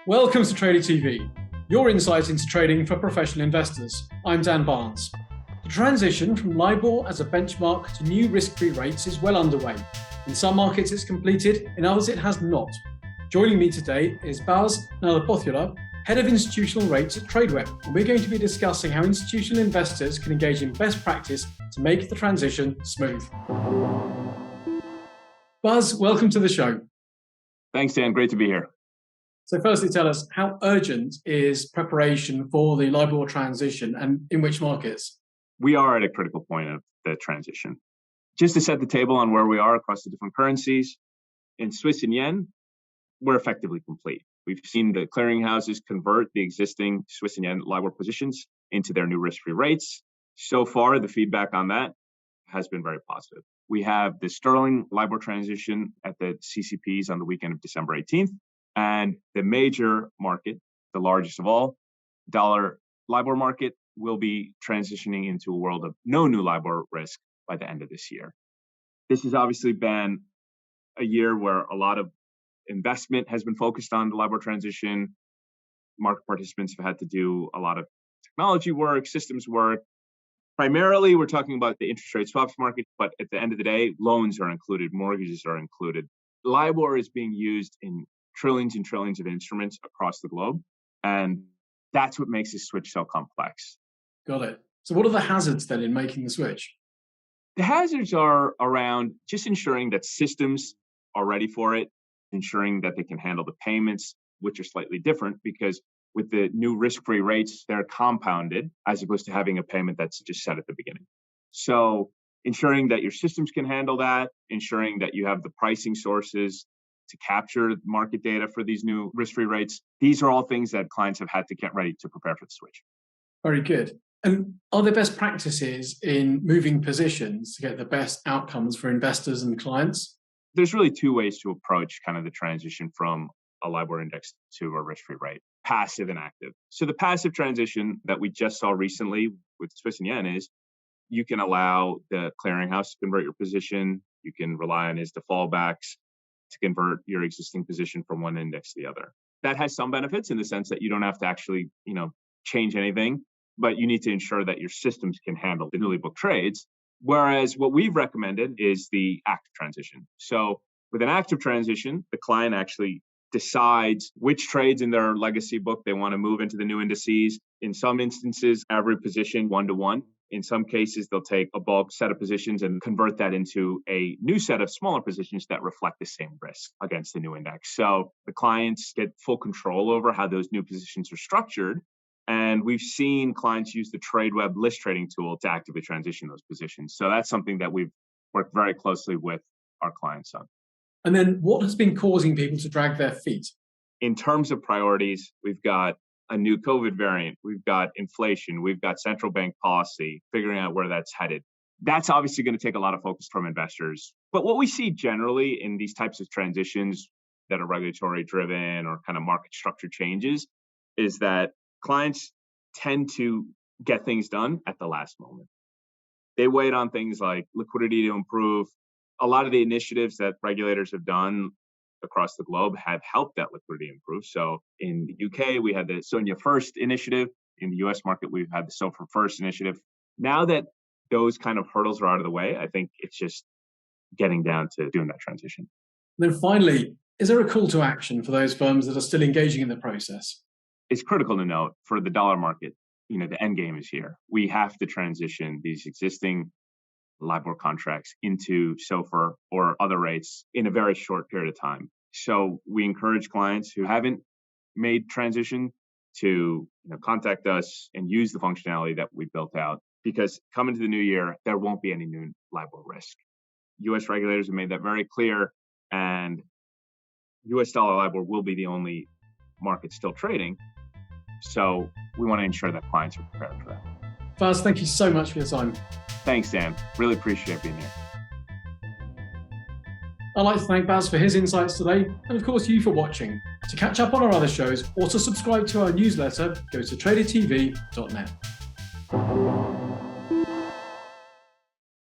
Welcome to Trader TV, your insight into trading for professional investors. I'm Dan Barnes. The transition from LIBOR as a benchmark to new risk-free rates is well underway. In some markets it's completed, in others it has not. Joining me today is Bhas Nalabothula, Head of Institutional Rates at Tradeweb, and we're going to be discussing how institutional investors can engage in best practice to make the transition smooth. Bhas, welcome to the show. Thanks, Dan. Great to be here. So firstly, tell us, how urgent is preparation for the LIBOR transition and in which markets? We are at a critical point of the transition. Just to set the table on where we are across the different currencies, in Swiss and yen, we're effectively complete. We've seen the clearinghouses convert the existing Swiss and yen LIBOR positions into their new risk-free rates. So far, the feedback on that has been very positive. We have the sterling LIBOR transition at the CCPs on the weekend of December 18th. And the major market, the largest of all, dollar LIBOR market, will be transitioning into a world of no new LIBOR risk by the end of this year. This has obviously been a year where a lot of investment has been focused on the LIBOR transition. Market participants have had to do a lot of technology work, systems work. Primarily, we're talking about the interest rate swaps market, but at the end of the day, loans are included, mortgages are included. LIBOR is being used in trillions and trillions of instruments across the globe. And that's what makes this switch so complex. Got it. So what are the hazards then in making the switch? The hazards are around just ensuring that systems are ready for it, ensuring that they can handle the payments, which are slightly different because with the new risk-free rates, they're compounded as opposed to having a payment that's just set at the beginning. So ensuring that your systems can handle that, ensuring that you have the pricing sources to capture market data for these new risk-free rates. These are all things that clients have had to get ready to prepare for the switch. Very good. And are there best practices in moving positions to get the best outcomes for investors and clients? There's really two ways to approach kind of the transition from a LIBOR index to a risk-free rate, passive and active. So the passive transition that we just saw recently with Swiss and yen is you can allow the clearinghouse to convert your position. You can rely on his fallbacks to convert your existing position from one index to the other. That has some benefits in the sense that you don't have to actually, change anything, but you need to ensure that your systems can handle the newly booked trades. Whereas what we've recommended is the active transition. So with an active transition, the client actually decides which trades in their legacy book they want to move into the new indices. In some instances, every position 1-to-1. In some cases, they'll take a bulk set of positions and convert that into a new set of smaller positions that reflect the same risk against the new index. So the clients get full control over how those new positions are structured. And we've seen clients use the Tradeweb list trading tool to actively transition those positions. So that's something that we've worked very closely with our clients on. And then what has been causing people to drag their feet? In terms of priorities, we've got a new COVID variant, we've got inflation, we've got central bank policy, figuring out where that's headed. That's obviously going to take a lot of focus from investors. But what we see generally in these types of transitions that are regulatory driven or kind of market structure changes is that clients tend to get things done at the last moment. They wait on things like liquidity to improve. A lot of the initiatives that regulators have done across the globe have helped that liquidity improve. So in the UK, we had the SONIA First initiative. In the US market, we've had the SOFR First initiative. Now that those kind of hurdles are out of the way, I think it's just getting down to doing that transition. And then finally, is there a call to action for those firms that are still engaging in the process? It's critical to note for the dollar market, the end game is here. We have to transition these existing LIBOR contracts into SOFR or other rates in a very short period of time. So we encourage clients who haven't made transition to contact us and use the functionality that we built out, because coming to the new year, there won't be any new LIBOR risk. US regulators have made that very clear, and US dollar LIBOR will be the only market still trading. So we want to ensure that clients are prepared for that. Bhas, thank you so much for your time. Thanks, Dan. Really appreciate being here. I'd like to thank Bhas for his insights today, and of course you for watching. To catch up on our other shows or to subscribe to our newsletter, go to tradertv.net.